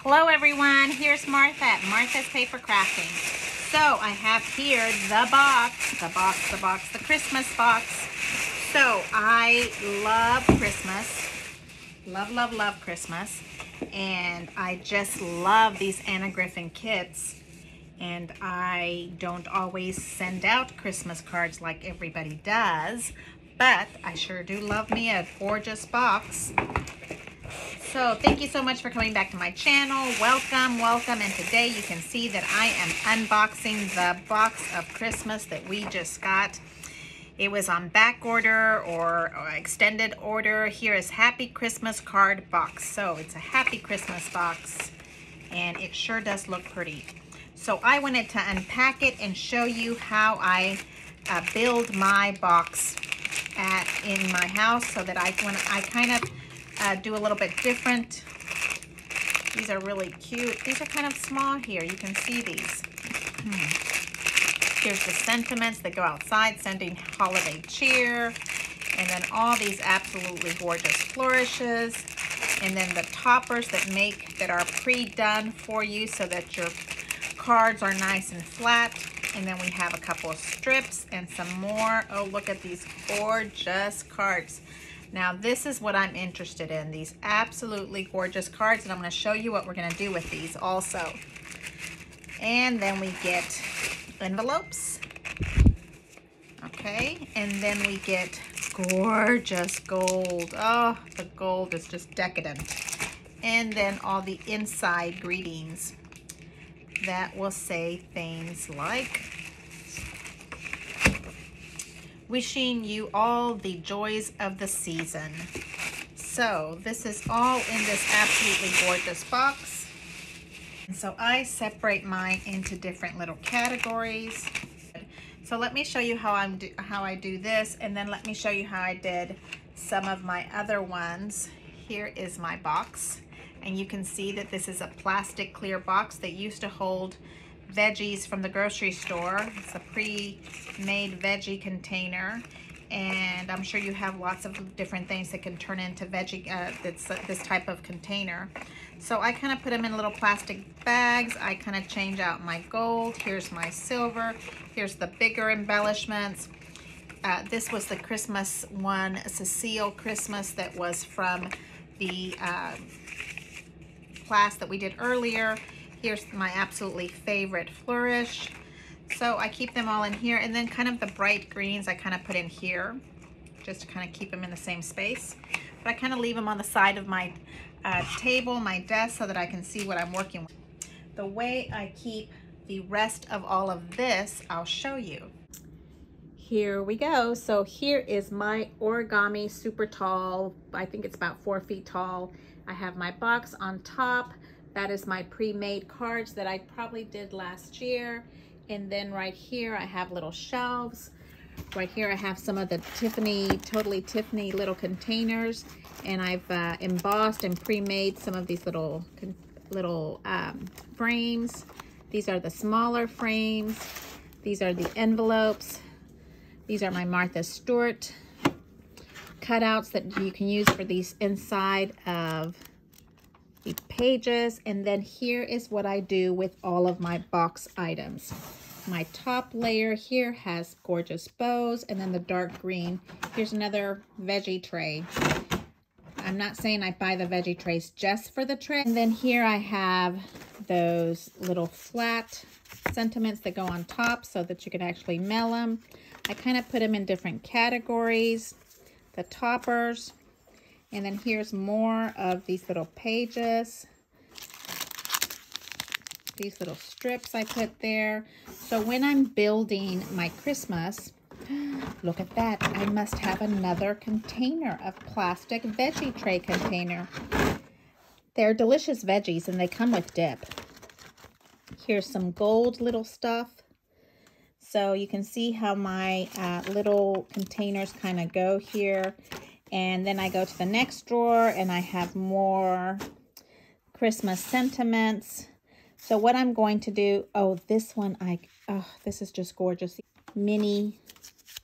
Hello everyone, here's Martha at Martha's Paper Crafting. So I have here the Christmas box. So I love Christmas, love Christmas. And I just love these Anna Griffin kits. And I don't always send out Christmas cards like everybody does, but I sure do love me a gorgeous box. So thank you so much for coming back to my channel. Welcome. And today you can see that I am unboxing the box of Christmas that we just got. It was on back order or extended order. Here is Happy Christmas card box. So it's a Happy Christmas box and it sure does look pretty. So I wanted to unpack it and show you how I build my box in my house, so that I kind of do a little bit different. These are really cute. These are kind of small here. You can see these. Here's the sentiments that go outside, sending holiday cheer. And then all these absolutely gorgeous flourishes. And then the toppers that are pre-done for you so that your cards are nice and flat. And then we have a couple of strips and some more. Oh, look at these gorgeous cards. Now this is what I'm interested in, these absolutely gorgeous cards, and I'm going to show you what we're going to do with these also. And then we get envelopes. Okay, and then we get gorgeous gold. Oh, the gold is just decadent. And then all the inside greetings that will say things like, wishing you all the joys of the season. So this is all in this absolutely gorgeous box. And so I separate mine into different little categories. So let me show you how I do this, and then let me show you how I did some of my other ones. Here is my box, and you can see that this is a plastic clear box that used to hold veggies from the grocery store. It's a pre-made veggie container, and I'm sure you have lots of different things that can turn into veggie, this type of container. So I kind of put them in little plastic bags. I kind of change out my gold. Here's my silver. Here's the bigger embellishments. This was the Christmas one, Cecile Christmas, that was from the class that we did earlier. Here's my absolutely favorite flourish. So I keep them all in here, and then kind of the bright greens I kind of put in here just to kind of keep them in the same space. But I kind of leave them on the side of my table, my desk, so that I can see what I'm working with. The way I keep the rest of all of this, I'll show you. Here we go. So here is my origami super tall. I think it's about 4 feet tall. I have my box on top. That is my pre-made cards that I probably did last year. And then right here, I have little shelves. Right here, I have some of the Totally Tiffany little containers. And I've embossed and pre-made some of these little frames. These are the smaller frames. These are the envelopes. These are my Martha Stewart cutouts that you can use for these inside of the pages. And then here is what I do with all of my box items. My top layer here has gorgeous bows, and then the dark green. Here's another veggie tray. I'm not saying I buy the veggie trays just for the tray. And then here I have those little flat sentiments that go on top so that you can actually mail them. I kind of put them in different categories. The toppers. And then here's more of these little pages. These little strips I put there. So when I'm building my Christmas, look at that. I must have another container of plastic veggie tray container. They're delicious veggies and they come with dip. Here's some gold little stuff. So you can see how my little containers kind of go here. And then I go to the next drawer and I have more Christmas sentiments. So what I'm going to do, this one, this is just gorgeous. Mini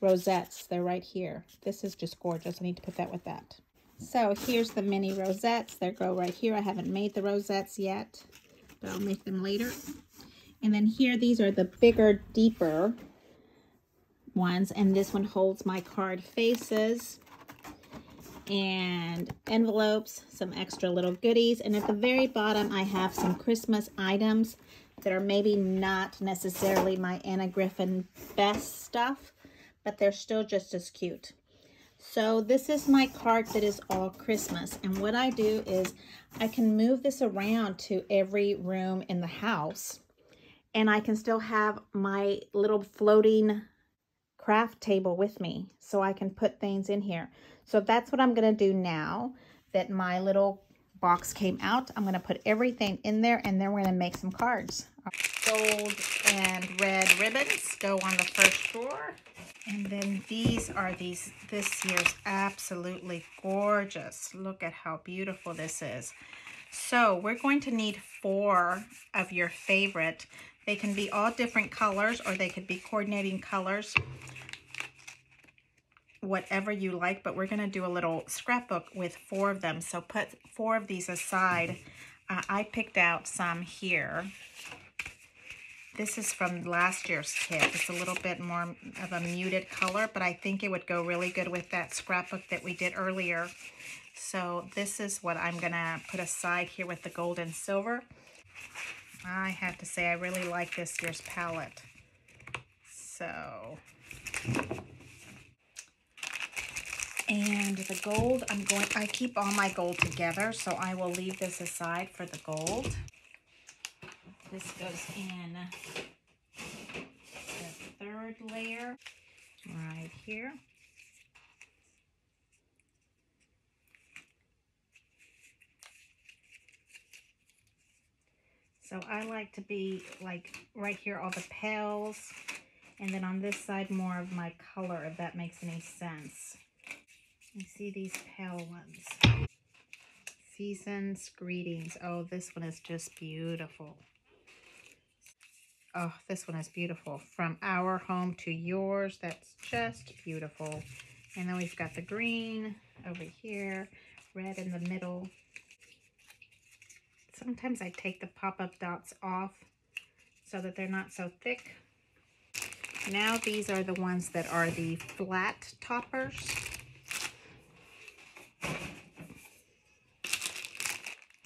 rosettes, they're right here. This is just gorgeous. I need to put that with that. So here's the mini rosettes. They go right here. I haven't made the rosettes yet, but I'll make them later. And then here, these are the bigger, deeper ones. And this one holds my card faces and envelopes, some extra little goodies. And at the very bottom, I have some Christmas items that are maybe not necessarily my Anna Griffin best stuff, but they're still just as cute. So this is my cart that is all Christmas. And what I do is I can move this around to every room in the house, and I can still have my little floating craft table with me, so I can put things in here. So that's what I'm going to do now that my little box came out. I'm going to put everything in there, and then we're going to make some cards. Gold and red ribbons go on the first drawer. And then these are this year's absolutely gorgeous. Look at how beautiful this is. So we're going to need 4 of your favorite. They can be all different colors, or they could be coordinating colors, whatever you like, but we're going to do a little scrapbook with 4 of them. So put 4 of these aside. I picked out some here. This is from last year's kit. It's a little bit more of a muted color, but I think it would go really good with that scrapbook that we did earlier. So this is what I'm going to put aside here with the gold and silver. I have to say I really like this year's palette. So, and the gold, I keep all my gold together, so I will leave this aside for the gold. This goes in the 3rd layer right here. So I like to be like right here, all the pales, and then on this side more of my color, if that makes any sense. You see these pale ones. Season's Greetings. Oh, this one is just beautiful. Oh, this one is beautiful. From Our Home to Yours. That's just beautiful. And then we've got the green over here, red in the middle. Sometimes I take the pop-up dots off so that they're not so thick. Now these are the ones that are the flat toppers.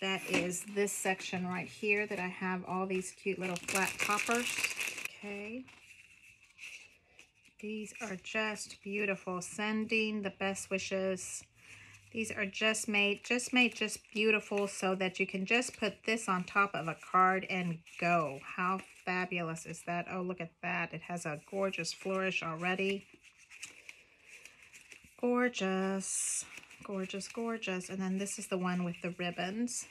That is this section right here that I have all these cute little flat toppers. Okay. These are just beautiful. Sending the best wishes. These are just made beautiful so that you can just put this on top of a card and go. How fabulous is that? Oh, look at that. It has a gorgeous flourish already. Gorgeous. Gorgeous, gorgeous. And then this is the one with the ribbons.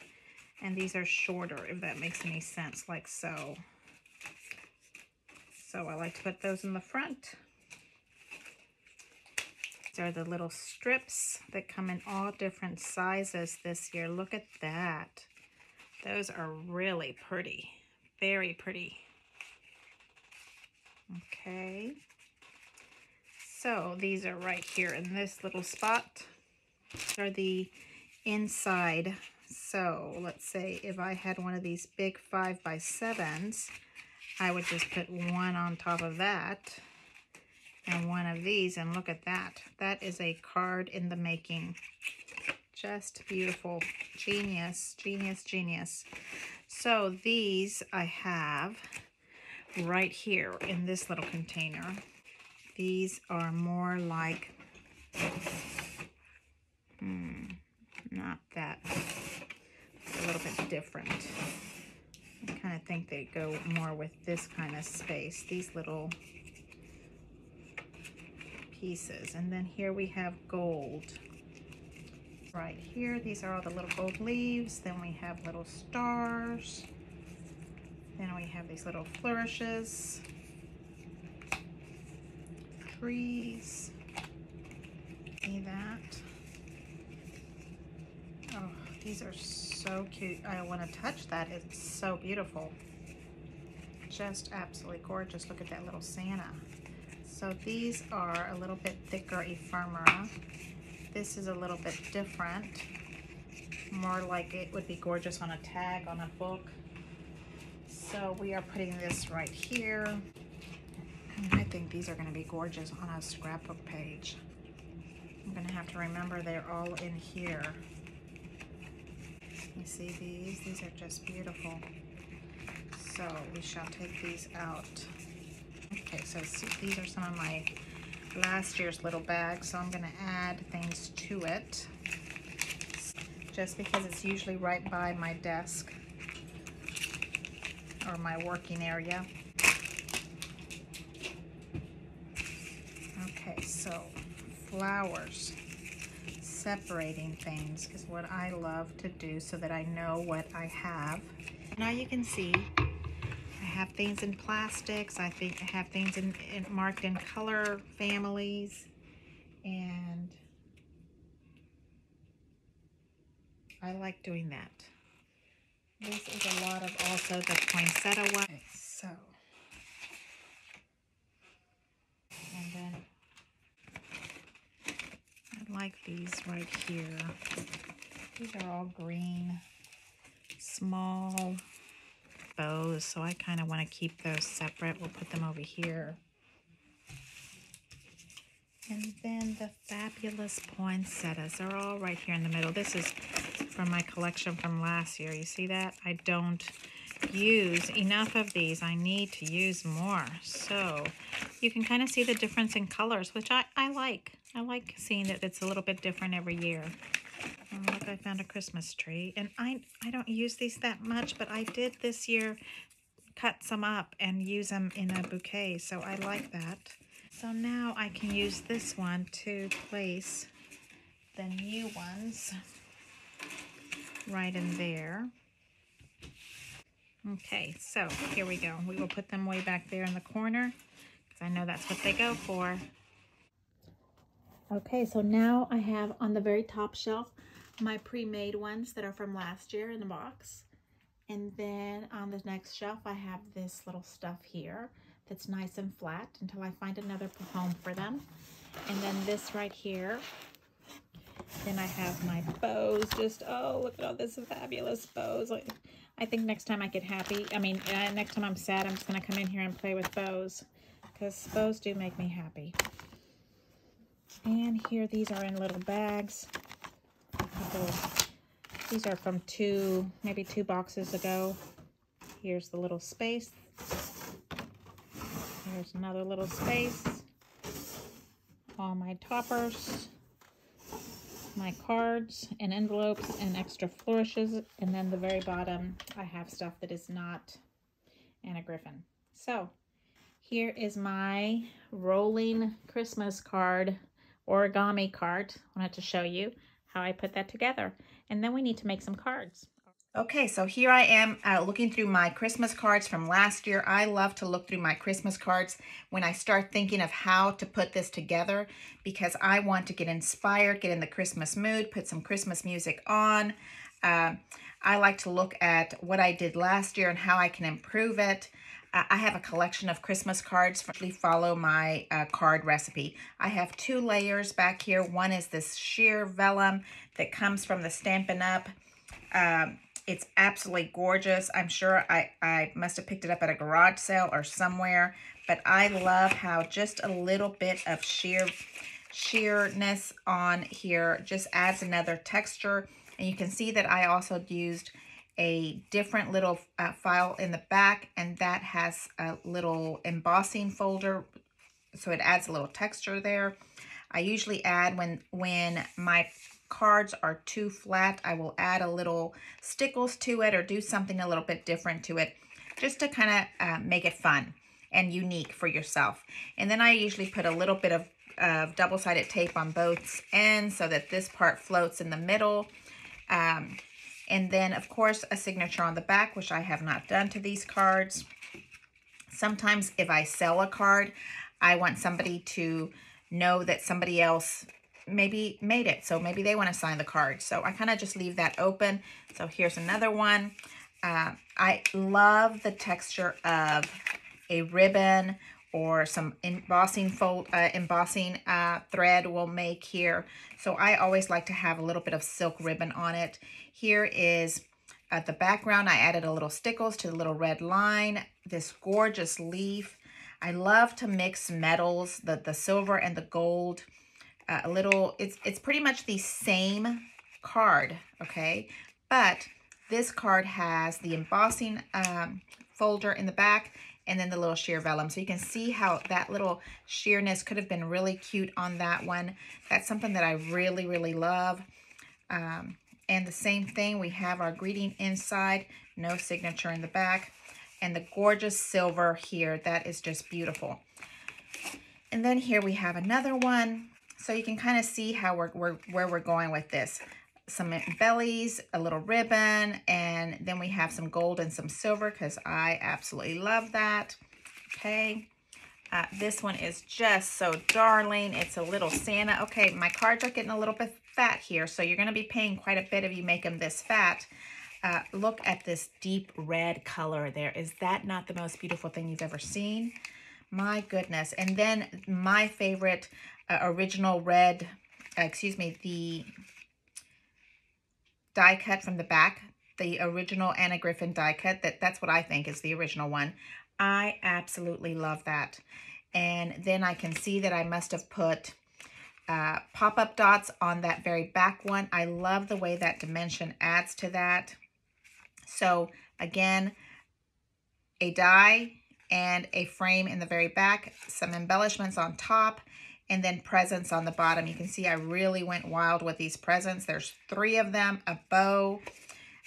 And these are shorter, if that makes any sense, like so. So I like to put those in the front. These are the little strips that come in all different sizes this year. Look at that. Those are really pretty. Very pretty. Okay. So these are right here in this little spot. These are the inside. So let's say if I had one of these big 5x7s, I would just put one on top of that and one of these, and look at that. That is a card in the making. Just beautiful. Genius, genius, genius. So these I have right here in this little container. These are more like, not that, a little bit different. I kind of think they go more with this kind of space, these little pieces. And then here we have gold. Right here, these are all the little gold leaves. Then we have little stars. Then we have these little flourishes. Trees. See that? Oh, these are so cute. I want to touch that. It's so beautiful. Just absolutely gorgeous. Look at that little Santa. So these are a little bit thicker ephemera. This is a little bit different. More like it would be gorgeous on a tag on a book. So we are putting this right here. And I think these are going to be gorgeous on a scrapbook page. I'm going to have to remember they're all in here. You see these? These are just beautiful. So we shall take these out. Okay, so these are some of my last year's little bags. So I'm going to add things to it. Just because it's usually right by my desk or my working area. Okay, so flowers. Separating things is what I love to do so that I know what I have. Now you can see I have things in plastics. I have things marked in color families, and I like doing that. This is a lot of also the poinsettia one. Okay, so, and then I like these right here. These are all green, small bows, so I kind of want to keep those separate. We'll put them over here. And then the fabulous poinsettias are all right here in the middle. This is from my collection from last year. You see that? I don't use enough of these. I need to use more. So you can kind of see the difference in colors, which I like. I like seeing that it's a little bit different every year. Oh, look, I found a Christmas tree. And I don't use these that much, but I did this year cut some up and use them in a bouquet. So I like that. So now I can use this one to place the new ones right in there. Okay, so here we go. We will put them way back there in the corner because I know that's what they go for. Okay, so now I have on the very top shelf my pre-made ones that are from last year in the box. And then on the next shelf I have this little stuff here that's nice and flat until I find another home for them. And then this right here. Then I have my bows. Just, oh, look at all this fabulous bows. I think next time I get happy, next time I'm sad, I'm just going to come in here and play with bows because bows do make me happy. And here, these are in little bags. These are from maybe two boxes ago. Here's the little space. Here's another little space. All my toppers, my cards and envelopes and extra flourishes. And then the very bottom, I have stuff that is not Anna Griffin. So here is my rolling Christmas card, origami cart. I wanted to show you how I put that together. And then we need to make some cards. Okay, so here I am looking through my Christmas cards from last year. I love to look through my Christmas cards when I start thinking of how to put this together because I want to get inspired, get in the Christmas mood, put some Christmas music on. I like to look at what I did last year and how I can improve it. I have a collection of Christmas cards. Actually follow my card recipe. I have 2 layers back here. One is this sheer vellum that comes from the Stampin' Up. It's absolutely gorgeous. I'm sure I must have picked it up at a garage sale or somewhere, but I love how just a little bit of sheerness on here just adds another texture. And you can see that I also used a different little file in the back, and that has a little embossing folder, so it adds a little texture there. I usually add when my cards are too flat, I will add a little stickles to it or do something a little bit different to it just to kind of make it fun and unique for yourself. And then I usually put a little bit of double-sided tape on both ends so that this part floats in the middle. And then, of course, a signature on the back, which I have not done to these cards. Sometimes if I sell a card, I want somebody to know that somebody else maybe made it, so maybe they want to sign the card. So I kind of just leave that open. So here's another one. I love the texture of a ribbon or some embossing thread will make here. So I always like to have a little bit of silk ribbon on it. Here is the background. I added a little stickles to the little red line. This gorgeous leaf. I love to mix metals, the silver and the gold. It's pretty much the same card, okay? But this card has the embossing folder in the back, and then the little sheer vellum. So you can see how that little sheerness could have been really cute on that one. That's something that I really, really love. And the same thing, we have our greeting inside, no signature in the back, and the gorgeous silver here. That is just beautiful. And then here we have another one. So you can kind of see how where we're going with this. Some bellies, a little ribbon, and then we have some gold and some silver because I absolutely love that. Okay, this one is just so darling. It's a little Santa. Okay, my cards are getting a little bit fat here, so you're going to be paying quite a bit if you make them this fat. Look at this deep red color there. Is that not the most beautiful thing you've ever seen? My goodness. And then my favorite original red, the die cut from the back, the original Anna Griffin die cut. That's what I think is the original one. I absolutely love that. And then I can see that I must have put pop-up dots on that very back one. I love the way that dimension adds to that. So again, a die and a frame in the very back, some embellishments on top, and then presents on the bottom. You can see I really went wild with these presents. There's 3 of them, a bow,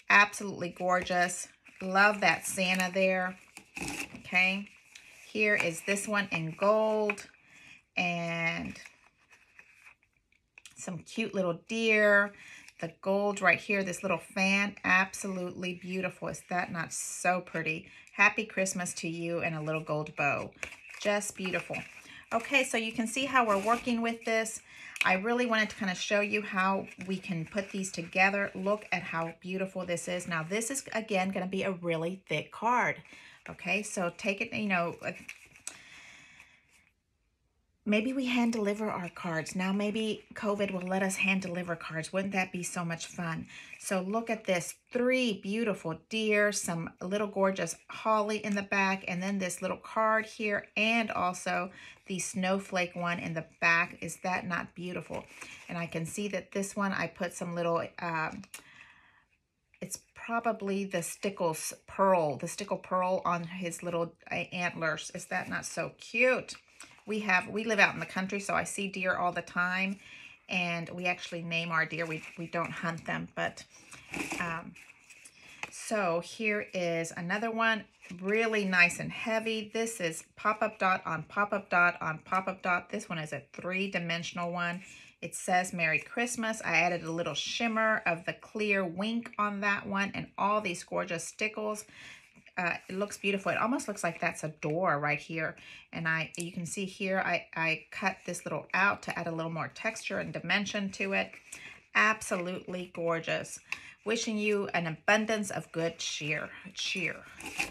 absolutely gorgeous. Love that Santa there. Okay, here is this one in gold, and some cute little deer. The gold right here, this little fan, absolutely beautiful. Is that not so pretty? Happy Christmas to you, and a little gold bow. Just beautiful. Okay, so you can see how we're working with this. I really wanted to kind of show you how we can put these together. Look at how beautiful this is. Now, this is, again, going to be a really thick card. Okay, so take it, maybe we hand deliver our cards. Now maybe COVID will let us hand deliver cards. Wouldn't that be so much fun? So look at this, 3 beautiful deer, some little gorgeous holly in the back, and then this little card here, and also the snowflake one in the back. Is that not beautiful? And I can see that this one, I put some little, it's probably the stickle pearl on his little antlers. Is that not so cute? We live out in the country, so I see deer all the time, and we actually name our deer. We don't hunt them, but so here is another one, really nice and heavy. This is pop-up dot on pop-up dot on pop-up dot. This one is a 3-dimensional one. It says Merry Christmas. I added a little shimmer of the clear wink on that one, and all these gorgeous stickles. It looks beautiful. It almost looks like that's a door right here. And you can see here, I cut this little out to add a little more texture and dimension to it. Absolutely gorgeous. Wishing you an abundance of good cheer.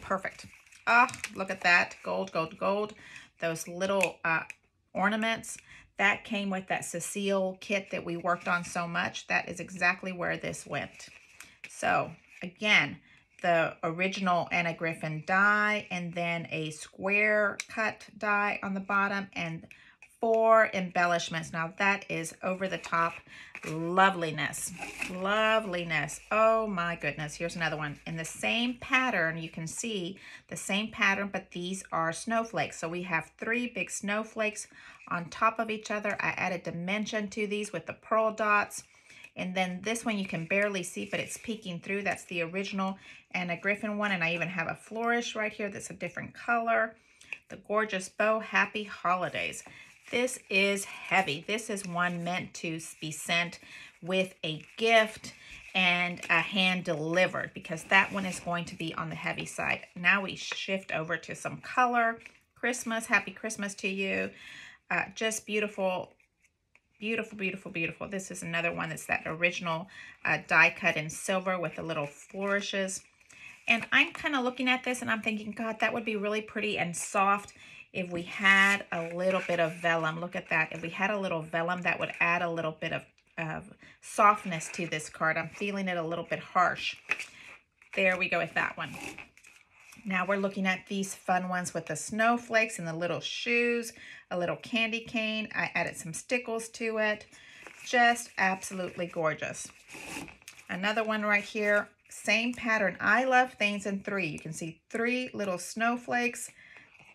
Perfect. Oh, look at that. Gold, gold, gold. Those little ornaments. That came with that Cecile kit that we worked on so much. That is exactly where this went. So, again, the original Anna Griffin die, and then a square cut die on the bottom, and 4 embellishments. Now that is over the top loveliness. Oh my goodness. Here's another one in the same pattern. You can see the same pattern, but these are snowflakes. So we have 3 big snowflakes on top of each other. I added dimension to these with the pearl dots. And then this one you can barely see, but it's peeking through. That's the original Anna Griffin one. And I even have a flourish right here that's a different color. The gorgeous bow, Happy Holidays. This is heavy. This is one meant to be sent with a gift and a hand delivered, because that one is going to be on the heavy side. Now we shift over to some color. Christmas, Happy Christmas to you. Just beautiful. Beautiful, beautiful, beautiful. This is another one that's that original die cut in silver with the little flourishes. And I'm kind of looking at this and I'm thinking, God, that would be really pretty and soft if we had a little bit of vellum. Look at that. If we had a little vellum, that would add a little bit of softness to this card. I'm feeling it a little bit harsh. There we go with that one. Now we're looking at these fun ones with the snowflakes and the little shoes, a little candy cane. I added some stickles to it. Just absolutely gorgeous. Another one right here, same pattern. I love things in 3. You can see 3 little snowflakes,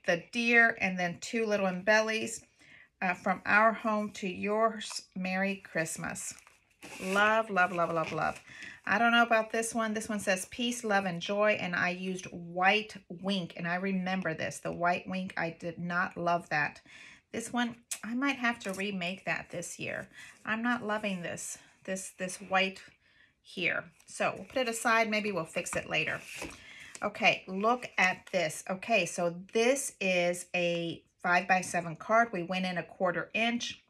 the deer, and then 2 little embellies. From our home to yours, Merry Christmas. Love, love, love, love, love. I don't know about this one. This one says peace, love, and joy, and I used white wink, and I remember this. The white wink, I did not love that. This one, I might have to remake that this year. I'm not loving this white here. So we'll put it aside. Maybe we'll fix it later. Okay, look at this. Okay, so this is a 5x7 card. We went in 1/4 inch.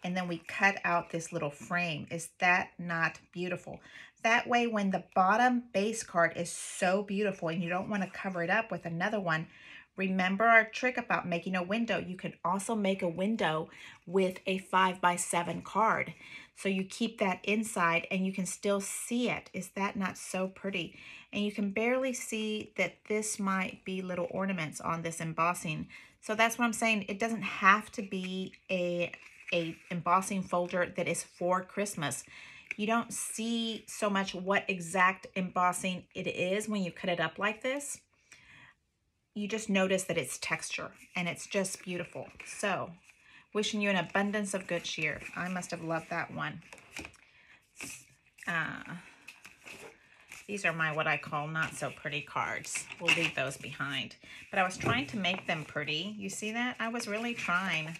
And then we cut out this little frame. Is that not beautiful? That way, when the bottom base card is so beautiful and you don't want to cover it up with another one, remember our trick about making a window. You can also make a window with a 5x7 card. So you keep that inside and you can still see it. Is that not so pretty? And you can barely see that this might be little ornaments on this embossing. So that's what I'm saying. It doesn't have to be a embossing folder that is for Christmas. You don't see so much what exact embossing it is when you cut it up like this. You just notice that it's texture and it's just beautiful. So wishing you an abundance of good cheer. I must have loved that one. These are my what I call not so pretty cards. We'll leave those behind. But I was trying to make them pretty. You see that? I was really trying.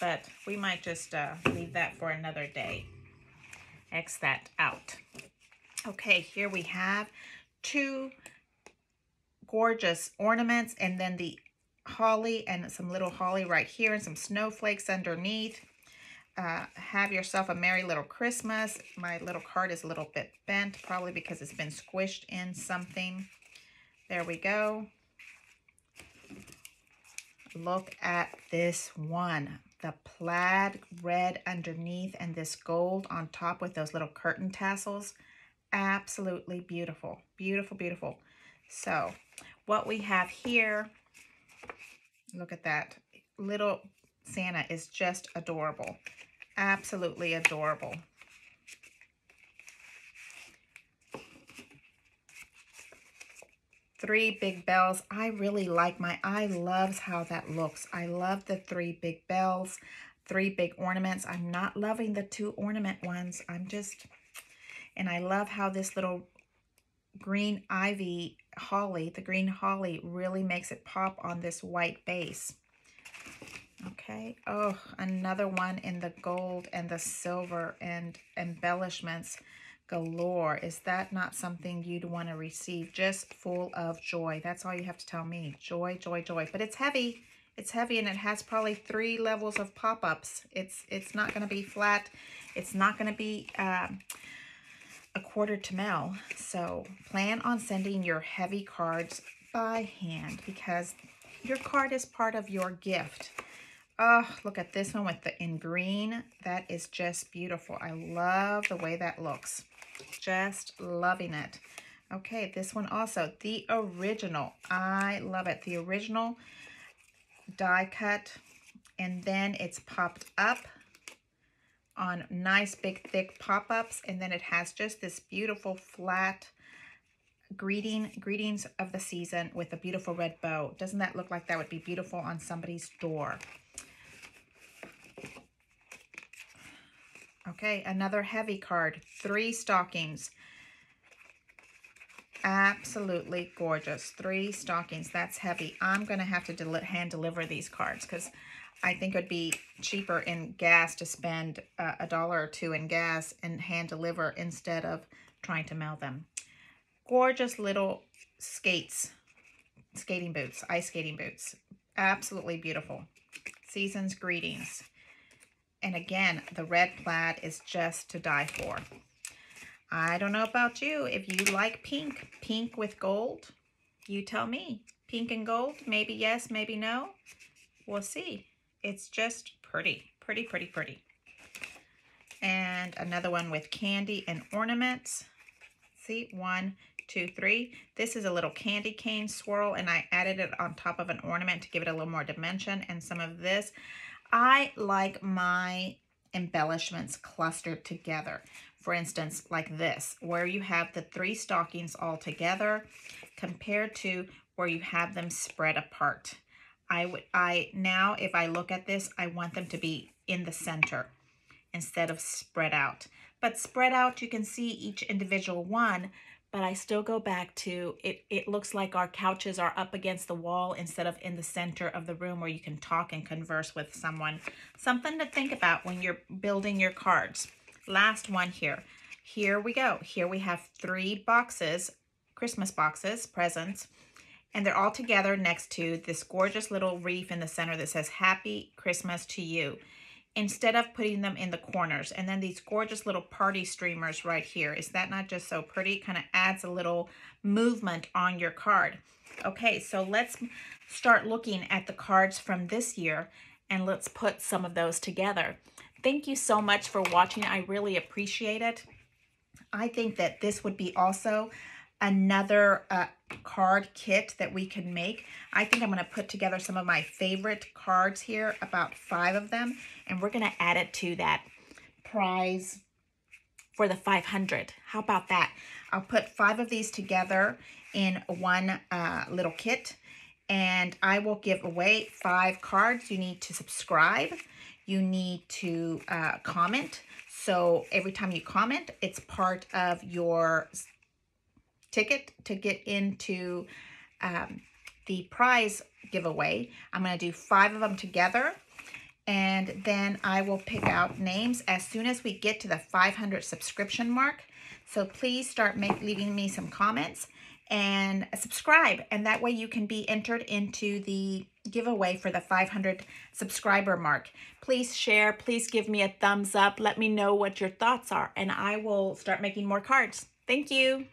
But we might just leave that for another day. X that out. Okay, here we have 2 gorgeous ornaments, and then the holly and some little holly right here and some snowflakes underneath. Have yourself a merry little Christmas. My little card is a little bit bent, probably because it's been squished in something. There we go. Look at this one. The plaid red underneath and this gold on top with those little curtain tassels. Absolutely beautiful. Beautiful, beautiful. So what we have here, look at that. Little Santa is just adorable. Absolutely adorable. Three big bells. I really like my eye loves how that looks. I love the 3 big bells, 3 big ornaments. I'm not loving the 2 ornament ones. And I love how this little green ivy holly, the green holly, really makes it pop on this white base. Okay. Oh, another one in the gold and the silver and embellishments galore. Is that not something you'd want to receive? Just full of joy. That's all you have to tell me. Joy, joy, joy. But it's heavy. It's heavy, and it has probably 3 levels of pop-ups. It's not going to be flat. It's not going to be a 1/4 to mail. So plan on sending your heavy cards by hand because your card is part of your gift. Oh, look at this one with the in green. That is just beautiful. I love the way that looks. Just loving it. Okay, this one also, the original. I love it. The original die cut, and then it's popped up on nice big thick pop-ups, and then it has just this beautiful flat greetings of the season with a beautiful red bow. Doesn't that look like that would be beautiful on somebody's door? Okay, another heavy card, 3 stockings. Absolutely gorgeous. 3 stockings. That's heavy. I'm going to have to hand deliver these cards because I think it would be cheaper in gas to spend $1 or $2 in gas and hand deliver instead of trying to mail them. Gorgeous little skating boots, ice skating boots. Absolutely beautiful. Season's greetings. And again, the red plaid is just to die for. I don't know about you. If you like pink with gold, you tell me. Pink and gold, maybe yes, maybe no. we'll see. It's just pretty, pretty, pretty, pretty. And another one with candy and ornaments. See, 1, 2, 3. This is a little candy cane swirl, and I added it on top of an ornament to give it a little more dimension. And some of this. I like my embellishments clustered together. For instance, like this, where you have the 3 stockings all together compared to where you have them spread apart. Now, if I look at this, I want them to be in the center instead of spread out. But spread out, you can see each individual one, but I still go back to it looks like our couches are up against the wall instead of in the center of the room where you can talk and converse with someone. Something to think about when you're building your cards. Last one here. Here we go. Here we have 3 boxes, Christmas boxes, presents, and they're all together next to this gorgeous little wreath in the center that says Happy Christmas to You, instead of putting them in the corners. And then these gorgeous little party streamers right here. Is that not just so pretty? Kind of adds a little movement on your card. Okay, so let's start looking at the cards from this year, and let's put some of those together. Thank you so much for watching. I really appreciate it. I think that this would be also another card kit that we can make. I think I'm going to put together some of my favorite cards here, about 5 of them, and we're going to add it to that prize for the 500. How about that? I'll put 5 of these together in one little kit, and I will give away 5 cards. You need to subscribe. You need to comment. So every time you comment, it's part of your ticket to get into the prize giveaway. I'm going to do 5 of them together, and then I will pick out names as soon as we get to the 500 subscription mark. So please start leaving me some comments and subscribe, and that way you can be entered into the giveaway for the 500 subscriber mark. Please share, please give me a thumbs up, let me know what your thoughts are, and I will start making more cards. Thank you.